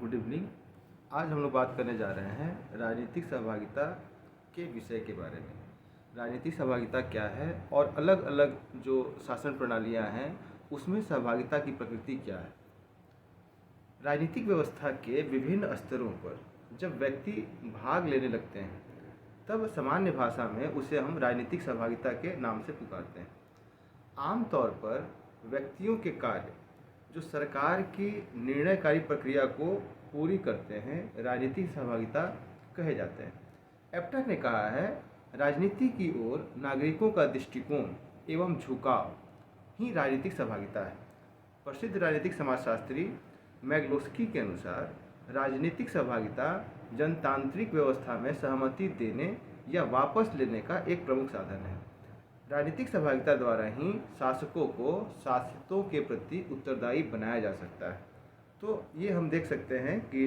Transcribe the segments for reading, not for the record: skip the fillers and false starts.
Good evening. आज हम लोग बात करने जा रहे हैं राजनीतिक सहभागिता के विषय के बारे में। राजनीतिक सहभागिता क्या है और अलग अलग जो शासन प्रणालियां हैं उसमें सहभागिता की प्रकृति क्या है। राजनीतिक व्यवस्था के विभिन्न स्तरों पर जब व्यक्ति भाग लेने लगते हैं तब सामान्य भाषा में उसे हम राजनीतिक सहभागिता के नाम से पुकारते हैं। आमतौर पर व्यक्तियों के कार्य जो सरकार की निर्णयकारी प्रक्रिया को पूरी करते हैं राजनीतिक सहभागिता कहे जाते हैं। एप्टा ने कहा है, राजनीति की ओर नागरिकों का दृष्टिकोण एवं झुकाव ही राजनीतिक सहभागिता है। प्रसिद्ध राजनीतिक समाजशास्त्री मैग्लोस्की के अनुसार राजनीतिक सहभागिता जनतांत्रिक व्यवस्था में सहमति देने या वापस लेने का एक प्रमुख साधन है। राजनीतिक सहभागिता द्वारा ही शासकों को शासितों के प्रति उत्तरदायी बनाया जा सकता है। तो ये हम देख सकते हैं कि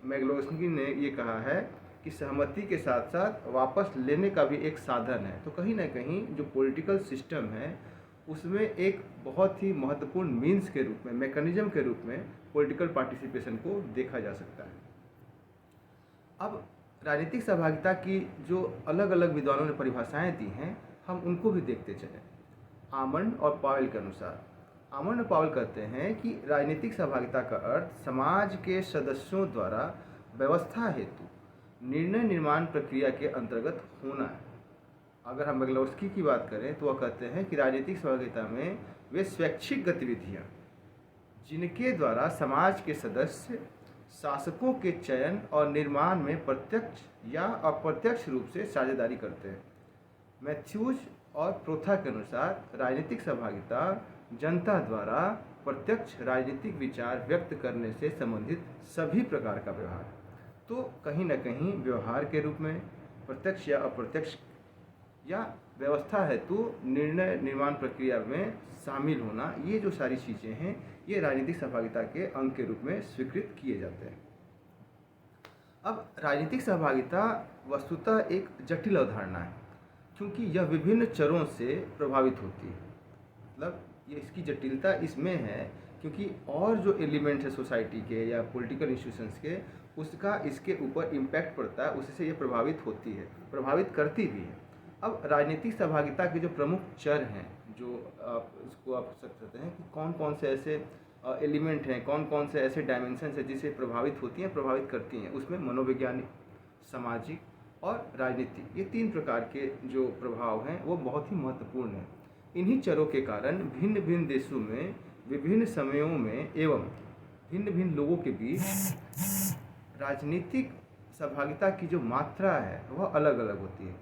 मैग्लोस्की ने ये कहा है कि सहमति के साथ साथ वापस लेने का भी एक साधन है। तो कहीं ना कहीं जो पॉलिटिकल सिस्टम है उसमें एक बहुत ही महत्वपूर्ण मीन्स के रूप में, मैकेनिज्म के रूप में पॉलिटिकल पार्टिसिपेशन को देखा जा सकता है। अब राजनीतिक सहभागिता की जो अलग अलग विद्वानों ने परिभाषाएं दी हैं हम उनको भी देखते चलें। आमंड और पावेल के अनुसार, आमंड और पावेल कहते हैं कि राजनीतिक सहभागिता का अर्थ समाज के सदस्यों द्वारा व्यवस्था हेतु निर्णय निर्माण प्रक्रिया के अंतर्गत होना है। अगर हम मैग्लोस्की की बात करें तो वह कहते हैं कि राजनीतिक सहभागिता में वे स्वैच्छिक गतिविधियां जिनके द्वारा समाज के सदस्य शासकों के चयन और निर्माण में प्रत्यक्ष या अप्रत्यक्ष रूप से साझेदारी करते हैं। मैथ्यूज और प्रोथा के अनुसार राजनीतिक सहभागिता जनता द्वारा प्रत्यक्ष राजनीतिक विचार व्यक्त करने से संबंधित सभी प्रकार का व्यवहार, तो कहीं न कहीं व्यवहार के रूप में प्रत्यक्ष या अप्रत्यक्ष या व्यवस्था हेतु निर्णय निर्माण प्रक्रिया में शामिल होना, ये जो सारी चीज़ें हैं ये राजनीतिक सहभागिता के अंग के रूप में स्वीकृत किए जाते हैं। अब राजनीतिक सहभागिता वस्तुतः एक जटिल अवधारणा है क्योंकि यह विभिन्न चरों से प्रभावित होती है। मतलब ये इसकी जटिलता इसमें है क्योंकि और जो एलिमेंट है सोसाइटी के या पॉलिटिकल इंस्टीट्यूशंस के, उसका इसके ऊपर इम्पैक्ट पड़ता है, उससे ये प्रभावित होती है, प्रभावित करती भी है। अब राजनीतिक सहभागिता के जो प्रमुख चर हैं, जो आप सकते हैं कि कौन कौन से ऐसे एलिमेंट हैं, कौन कौन से ऐसे डायमेंशंस हैं जिसे प्रभावित होती हैं, प्रभावित करती हैं, उसमें मनोवैज्ञानिक, सामाजिक और राजनीतिक, ये तीन प्रकार के जो प्रभाव हैं वो बहुत ही महत्वपूर्ण हैं। इन्हीं चरों के कारण भिन्न भिन्न देशों में विभिन्न समयों में एवं भिन्न भिन्न लोगों के बीच राजनीतिक सहभागिता की जो मात्रा है वह अलग अलग होती है।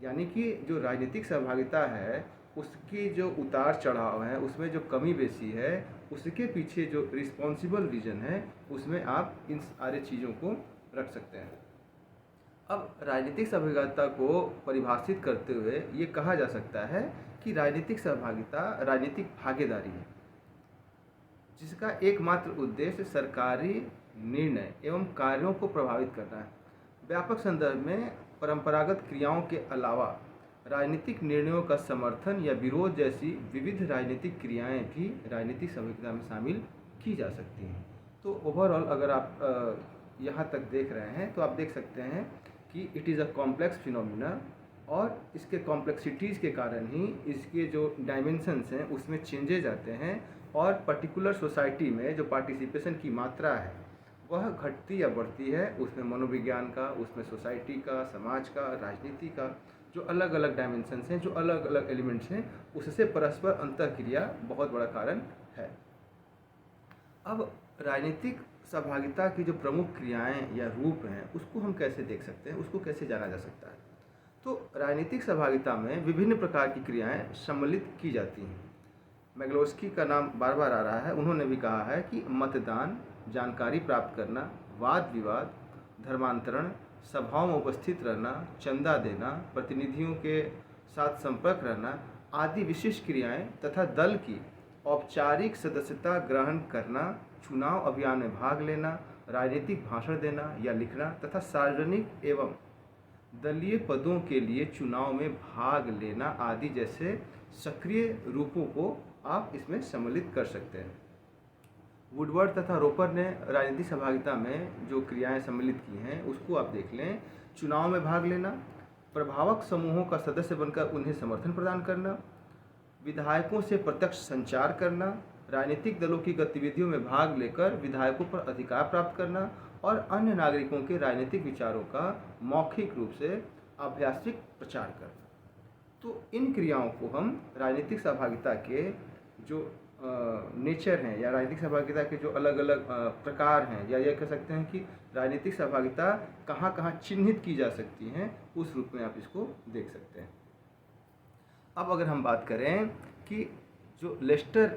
यानी कि जो राजनीतिक सहभागिता है उसकी जो उतार चढ़ाव है, उसमें जो कमी बेसी है, उसके पीछे जो रिस्पॉन्सिबल रीजन है उसमें आप इन सारे चीज़ों को रख सकते हैं। अब राजनीतिक सहभागिता को परिभाषित करते हुए ये कहा जा सकता है कि राजनीतिक सहभागिता राजनीतिक भागीदारी है जिसका एकमात्र उद्देश्य सरकारी निर्णय एवं कार्यों को प्रभावित करना है। व्यापक संदर्भ में परंपरागत क्रियाओं के अलावा राजनीतिक निर्णयों का समर्थन या विरोध जैसी विविध राजनीतिक क्रियाएं भी राजनीतिक सहभागिता में शामिल की जा सकती हैं। तो ओवरऑल अगर आप यहाँ तक देख रहे हैं तो आप देख सकते हैं कि it is a complex phenomena और इसके कॉम्प्लेक्सिटीज़ के कारण ही इसके जो डायमेंशंस हैं उसमें चेंजेज आते हैं और पर्टिकुलर सोसाइटी में जो पार्टिसिपेशन की मात्रा है वह घटती या बढ़ती है। उसमें मनोविज्ञान का, उसमें सोसाइटी का, समाज का, राजनीति का जो अलग अलग डायमेंशंस हैं, जो अलग अलग एलिमेंट्स हैं, उससे परस्पर अंतःक्रिया बहुत बड़ा कारण है। अब राजनीतिक सहभागिता की जो प्रमुख क्रियाएं या रूप हैं उसको हम कैसे देख सकते हैं, उसको कैसे जाना जा सकता है। तो राजनीतिक सहभागिता में विभिन्न प्रकार की क्रियाएं सम्मिलित की जाती हैं। मैग्लोस्की का नाम बार बार आ रहा है, उन्होंने भी कहा है कि मतदान, जानकारी प्राप्त करना, वाद विवाद, धर्मांतरण, सभाओं में उपस्थित रहना, चंदा देना, प्रतिनिधियों के साथ संपर्क रहना आदि विशिष्ट क्रियाएं तथा दल की औपचारिक सदस्यता ग्रहण करना, चुनाव अभियान में भाग लेना, राजनीतिक भाषण देना या लिखना तथा सार्वजनिक एवं दलीय पदों के लिए चुनाव में भाग लेना आदि जैसे सक्रिय रूपों को आप इसमें सम्मिलित कर सकते हैं। वुडवर्ड तथा रोपर ने राजनीतिक सहभागिता में जो क्रियाएं सम्मिलित की हैं उसको आप देख लें। चुनाव में भाग लेना, प्रभावक समूहों का सदस्य बनकर उन्हें समर्थन प्रदान करना, विधायकों से प्रत्यक्ष संचार करना, राजनीतिक दलों की गतिविधियों में भाग लेकर विधायकों पर अधिकार प्राप्त करना और अन्य नागरिकों के राजनीतिक विचारों का मौखिक रूप से अभ्यासिक प्रचार करना। तो इन क्रियाओं को हम राजनीतिक सहभागिता के जो नेचर हैं या राजनीतिक सहभागिता के जो अलग अलग प्रकार हैं, या यह कह सकते हैं कि राजनीतिक सहभागिता कहाँ कहाँ चिन्हित की जा सकती हैं, उस रूप में आप इसको देख सकते हैं। अब अगर हम बात करें कि जो लेस्टर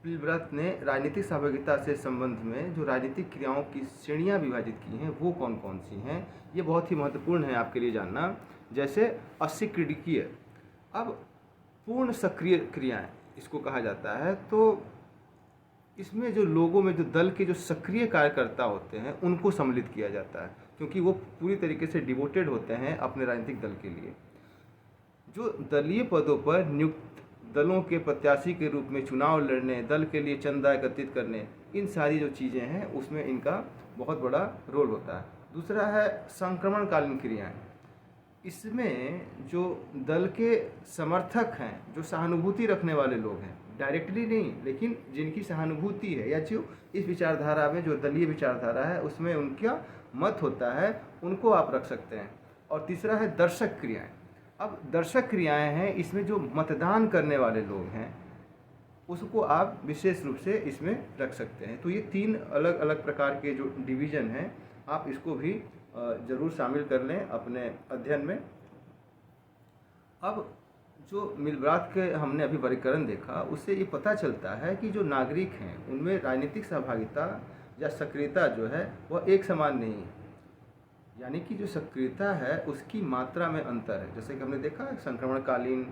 पिलब्रथ ने राजनीतिक सहभागिता से संबंध में जो राजनीतिक क्रियाओं की श्रेणियां विभाजित की हैं वो कौन कौन सी हैं, ये बहुत ही महत्वपूर्ण है आपके लिए जानना। जैसे असिक्रीडकीय, अब पूर्ण सक्रिय क्रियाएं इसको कहा जाता है। तो इसमें जो लोगों में जो दल के जो सक्रिय कार्यकर्ता होते हैं उनको सम्मिलित किया जाता है, क्योंकि वो पूरी तरीके से डिवोटेड होते हैं अपने राजनीतिक दल के लिए। जो दलीय पदों पर नियुक्त दलों के प्रत्याशी के रूप में चुनाव लड़ने, दल के लिए चंदा एकत्रित करने, इन सारी जो चीज़ें हैं उसमें इनका बहुत बड़ा रोल होता है। दूसरा है संक्रमणकालीन क्रियाएं। इसमें जो दल के समर्थक हैं, जो सहानुभूति रखने वाले लोग हैं, डायरेक्टली नहीं लेकिन जिनकी सहानुभूति है या जो इस विचारधारा में जो दलीय विचारधारा है उसमें उनका मत होता है, उनको आप रख सकते हैं। और तीसरा है दर्शक क्रियाएं। अब दर्शक क्रियाएं हैं, इसमें जो मतदान करने वाले लोग हैं उसको आप विशेष रूप से इसमें रख सकते हैं। तो ये 3 अलग अलग प्रकार के जो डिवीज़न हैं, आप इसको भी ज़रूर शामिल कर लें अपने अध्ययन में। अब जो मिलब्राथ के हमने अभी वर्गीकरण देखा, उससे ये पता चलता है कि जो नागरिक हैं उनमें राजनीतिक सहभागिता या सक्रियता जो है वह एक समान नहीं है। यानी कि जो सक्रियता है उसकी मात्रा में अंतर है। जैसे कि हमने देखा है संक्रमणकालीन,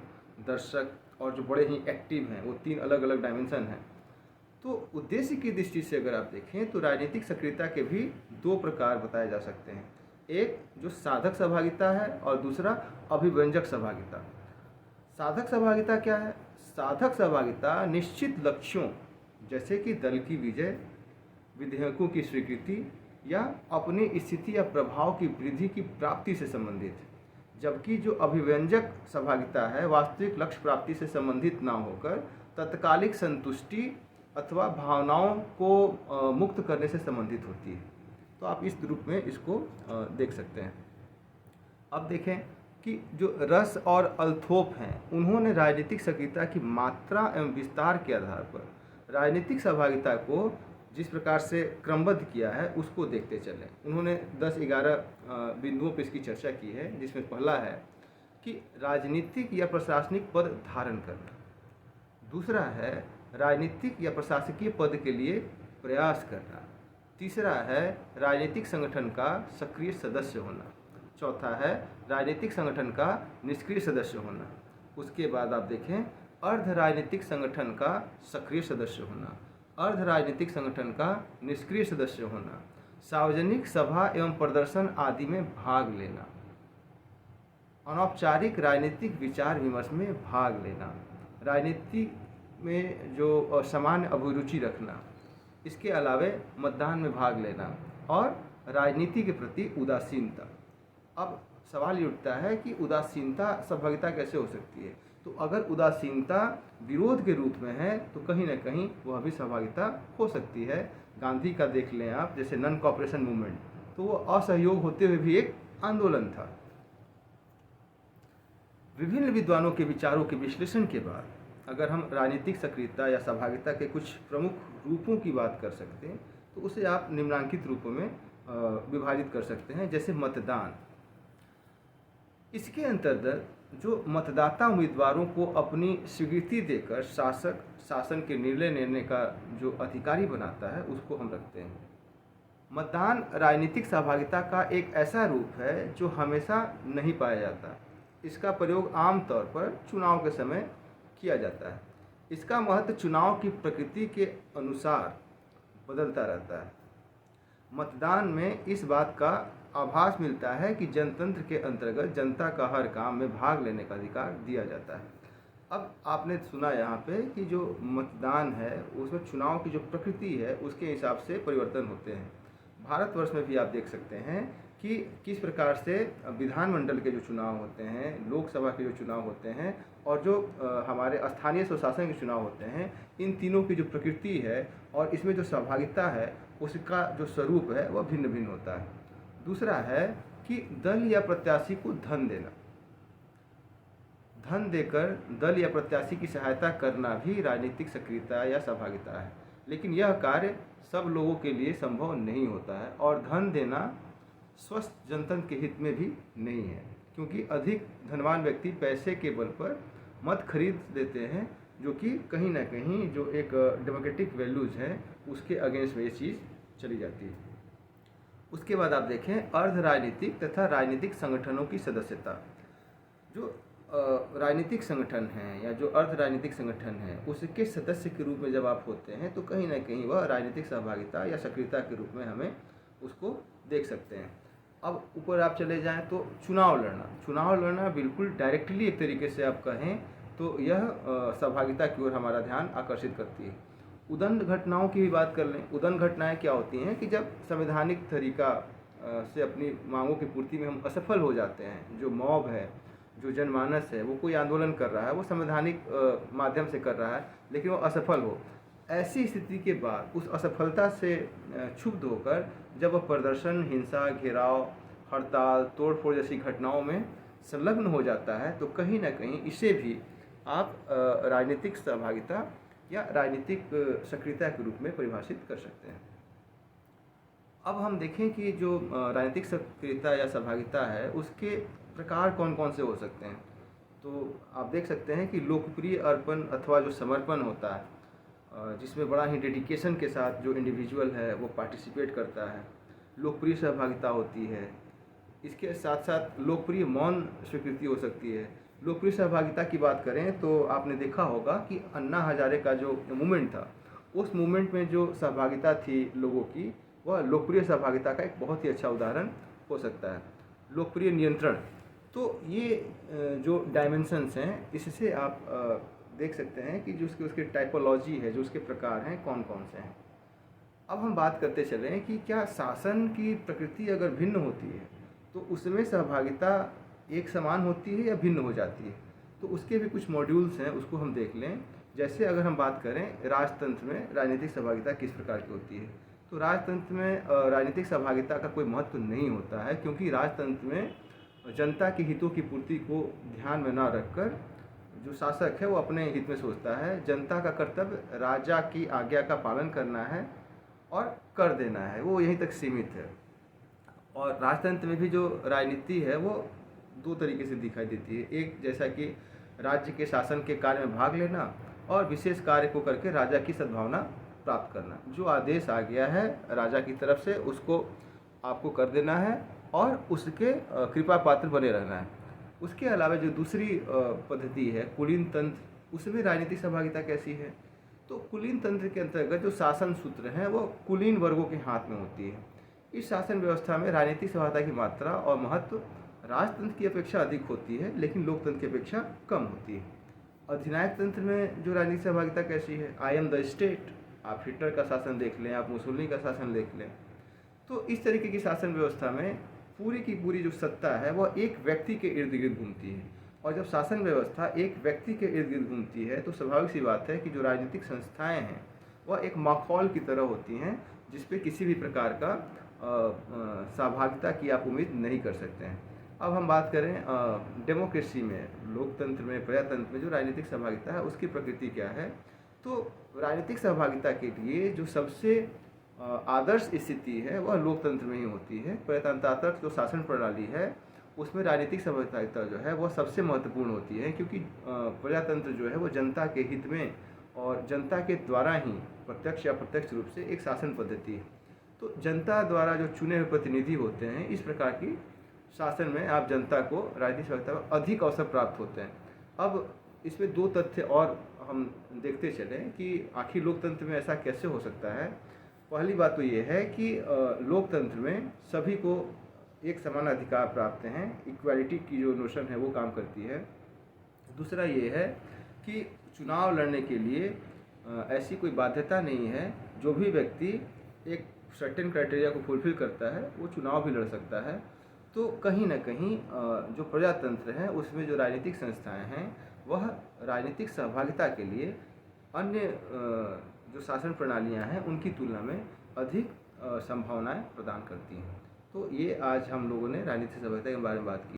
दर्शक और जो बड़े ही एक्टिव हैं, वो 3 अलग अलग डायमेंशन हैं। तो उद्देश्य की दृष्टि से अगर आप देखें तो राजनीतिक सक्रियता के भी 2 प्रकार बताए जा सकते हैं। एक जो साधक सहभागिता है और दूसरा अभिव्यंजक सहभागिता। साधक सहभागिता क्या है? साधक सहभागिता निश्चित लक्ष्यों जैसे कि दल की विजय, विधेयकों की स्वीकृति या अपनी स्थिति या प्रभाव की वृद्धि की प्राप्ति से संबंधित है। जबकि जो अभिव्यंजक सहभागिता है वास्तविक लक्ष्य प्राप्ति से संबंधित ना होकर तत्कालिक संतुष्टि अथवा भावनाओं को मुक्त करने से संबंधित होती है। तो आप इस रूप में इसको देख सकते हैं। अब देखें कि जो रस और अल्थोप हैं उन्होंने राजनीतिक सक्रियता की मात्रा एवं विस्तार के आधार पर राजनीतिक सहभागिता को जिस प्रकार से क्रमबद्ध किया है उसको देखते चलें। उन्होंने 10-11 बिंदुओं पर इसकी चर्चा की है, जिसमें पहला है कि राजनीतिक या प्रशासनिक पद धारण करना। दूसरा है राजनीतिक या प्रशासकीय पद के लिए प्रयास करना। तीसरा है राजनीतिक संगठन का सक्रिय सदस्य होना। चौथा है राजनीतिक संगठन का निष्क्रिय सदस्य होना। उसके बाद आप देखें अर्ध राजनीतिक संगठन का सक्रिय सदस्य होना, अर्ध राजनीतिक संगठन का निष्क्रिय सदस्य होना, सार्वजनिक सभा एवं प्रदर्शन आदि में भाग लेना, अनौपचारिक राजनीतिक विचार विमर्श में भाग लेना, राजनीति में जो सामान्य अभिरुचि रखना, इसके अलावे मतदान में भाग लेना और राजनीति के प्रति उदासीनता। अब सवाल ये उठता है कि उदासीनता सहभागिता कैसे हो सकती है? तो अगर उदासीनता विरोध के रूप में है तो कहीं ना कहीं वह भी सहभागिता हो सकती है। गांधी का देख लें आप, जैसे नॉन कॉपरेशन मूवमेंट, तो वो असहयोग होते हुए भी एक आंदोलन था। विभिन्न विद्वानों के विचारों के विश्लेषण के बाद अगर हम राजनीतिक सक्रियता या सहभागिता के कुछ प्रमुख रूपों की बात कर सकते हैं तो उसे आप निम्नलिखित रूपों में विभाजित कर सकते हैं। जैसे मतदान, इसके अंतर्गत जो मतदाता उम्मीदवारों को अपनी स्वीकृति देकर शासन के निर्णय लेने का जो अधिकारी बनाता है उसको हम रखते हैं। मतदान राजनीतिक सहभागिता का एक ऐसा रूप है जो हमेशा नहीं पाया जाता। इसका प्रयोग आमतौर पर चुनाव के समय किया जाता है। इसका महत्व चुनाव की प्रकृति के अनुसार बदलता रहता है। मतदान में इस बात का आभास मिलता है कि जनतंत्र के अंतर्गत जनता का हर काम में भाग लेने का अधिकार दिया जाता है। अब आपने सुना यहाँ पे कि जो मतदान है उसमें चुनाव की जो प्रकृति है उसके हिसाब से परिवर्तन होते हैं। भारतवर्ष में भी आप देख सकते हैं कि किस प्रकार से विधानमंडल के जो चुनाव होते हैं, लोकसभा के जो चुनाव होते हैं और जो हमारे स्थानीय स्वशासन के चुनाव होते हैं, इन तीनों की जो प्रकृति है और इसमें जो सहभागिता है उसका जो स्वरूप है वह भिन्न भिन्न होता है। दूसरा है कि दल या प्रत्याशी को धन देना, धन देकर दल या प्रत्याशी की सहायता करना भी राजनीतिक सक्रियता या सहभागिता है, लेकिन यह कार्य सब लोगों के लिए संभव नहीं होता है और धन देना स्वस्थ जनतंत्र के हित में भी नहीं है, क्योंकि अधिक धनवान व्यक्ति पैसे के बल पर मत खरीद देते हैं, जो कि कहीं ना कहीं जो एक डेमोक्रेटिक वैल्यूज़ हैं उसके अगेंस्ट में ये चीज़ चली जाती है। उसके बाद आप देखें अर्ध राजनीतिक तथा राजनीतिक संगठनों की सदस्यता। जो राजनीतिक संगठन हैं या जो अर्ध राजनीतिक संगठन हैं उसके सदस्य के रूप में जब आप होते हैं तो कहीं ना कहीं वह राजनीतिक सहभागिता या सक्रियता के रूप में हमें उसको देख सकते हैं। अब ऊपर आप चले जाएं तो चुनाव लड़ना बिल्कुल डायरेक्टली एक तरीके से आप कहें तो यह सहभागिता की ओर हमारा ध्यान आकर्षित करती है। उदंड घटनाओं की भी बात कर लें। उदंड घटनाएं क्या होती हैं कि जब संवैधानिक तरीका से अपनी मांगों की पूर्ति में हम असफल हो जाते हैं, जो मॉब है, जो जनमानस है, वो कोई आंदोलन कर रहा है, वो संवैधानिक माध्यम से कर रहा है लेकिन वो असफल हो, ऐसी स्थिति के बाद उस असफलता से क्षुब्ध होकर जब वह प्रदर्शन, हिंसा, घेराव, हड़ताल, तोड़फोड़ जैसी घटनाओं में संलग्न हो जाता है तो कहीं ना कहीं इसे भी आप राजनीतिक सहभागिता या राजनीतिक सक्रियता के रूप में परिभाषित कर सकते हैं। अब हम देखें कि जो राजनीतिक सक्रियता या सहभागिता है उसके प्रकार कौन कौन से हो सकते हैं। तो आप देख सकते हैं कि लोकप्रिय अर्पण अथवा जो समर्पण होता है, जिसमें बड़ा ही डेडिकेशन के साथ जो इंडिविजुअल है वो पार्टिसिपेट करता है, लोकप्रिय सहभागिता होती है। इसके साथ साथ लोकप्रिय मौन स्वीकृति हो सकती है। लोकप्रिय सहभागिता की बात करें तो आपने देखा होगा कि अन्ना हजारे का जो मूवमेंट था, उस मूवमेंट में जो सहभागिता थी लोगों की, वह लोकप्रिय सहभागिता का एक बहुत ही अच्छा उदाहरण हो सकता है। लोकप्रिय नियंत्रण, तो ये जो डायमेंशंस हैं इससे आप देख सकते हैं कि जो उसके टाइपोलॉजी है, जो उसके प्रकार हैं कौन कौन से हैं। अब हम बात करते चलें कि क्या शासन की प्रकृति अगर भिन्न होती है तो उसमें सहभागिता एक समान होती है या भिन्न हो जाती है। तो उसके भी कुछ मॉड्यूल्स हैं, उसको हम देख लें। जैसे अगर हम बात करें राजतंत्र में राजनीतिक सहभागिता किस प्रकार की होती है, तो राजतंत्र में राजनीतिक सहभागिता का कोई महत्व नहीं होता है, क्योंकि राजतंत्र में जनता के हितों की पूर्ति को ध्यान में ना रखकर जो शासक है वो अपने हित में सोचता है। जनता का कर्तव्य राजा की आज्ञा का पालन करना है और कर देना है, वो यहीं तक सीमित है। और राजतंत्र में भी जो राजनीति है वो दो तरीके से दिखाई देती है। एक जैसा कि राज्य के शासन के कार्य में भाग लेना और विशेष कार्य को करके राजा की सद्भावना प्राप्त करना। जो आदेश आ गया है राजा की तरफ से उसको आपको कर देना है और उसके कृपा पात्र बने रहना है। उसके अलावा जो दूसरी पद्धति है कुलीन तंत्र, उसमें राजनीतिक सहभागिता कैसी है, तो कुलीन तंत्र के अंतर्गत जो शासन सूत्र हैं वो कुलीन वर्गों के हाथ में होती है। इस शासन व्यवस्था में राजनीतिक सहभागिता की मात्रा और महत्व राजतंत्र की अपेक्षा अधिक होती है, लेकिन लोकतंत्र की अपेक्षा कम होती है। अधिनायक तंत्र में जो राजनीतिक सहभागिता कैसी है, आई एम द स्टेट, आप हिटलर का शासन देख लें, आप मुसोलिनी का शासन देख लें। तो इस तरीके की शासन व्यवस्था में पूरी की पूरी जो सत्ता है वह एक व्यक्ति के इर्द गिर्द घूमती है, और जब शासन व्यवस्था एक व्यक्ति के इर्द गिर्द घूमती है तो स्वाभाविक सी बात है कि जो राजनीतिक संस्थाएं हैं वह एक माखौल की तरह होती हैं जिस पे किसी भी प्रकार का सहभागिता की आप उम्मीद नहीं कर सकते हैं। अब हम बात करें डेमोक्रेसी में, लोकतंत्र में, प्रजातंत्र में जो राजनीतिक सहभागिता है उसकी प्रकृति क्या है। तो राजनीतिक सहभागिता के लिए जो सबसे आदर्श स्थिति है वह लोकतंत्र में ही होती है। प्रजातंत्रात्मक जो शासन प्रणाली है उसमें राजनीतिक सहभागिता जो है वह सबसे महत्वपूर्ण होती है, क्योंकि प्रजातंत्र जो है वो जनता के हित में और जनता के द्वारा ही प्रत्यक्ष या प्रत्यक्ष रूप से एक शासन पद्धति है। तो जनता द्वारा जो चुने हुए प्रतिनिधि होते हैं, इस प्रकार की शासन में आप जनता को राजनीतिक सहभागिता में अधिक अवसर प्राप्त होते हैं। अब इसमें दो तथ्य और हम देखते चलें कि आखिर लोकतंत्र में ऐसा कैसे हो सकता है। पहली बात तो ये है कि लोकतंत्र में सभी को एक समान अधिकार प्राप्त हैं, इक्वालिटी की जो नोशन है वो काम करती है। दूसरा ये है कि चुनाव लड़ने के लिए ऐसी कोई बाध्यता नहीं है। जो भी व्यक्ति एक सर्टेन क्राइटेरिया को फुलफ़िल करता है वो चुनाव भी लड़ सकता है। तो कहीं न कहीं जो प्रजातंत्र है उसमें जो राजनीतिक संस्थाएं हैं वह राजनीतिक सहभागिता के लिए अन्य जो शासन प्रणालियां हैं उनकी तुलना में अधिक संभावनाएं प्रदान करती हैं। तो ये आज हम लोगों ने राजनीतिक सहभागिता के बारे में बात की।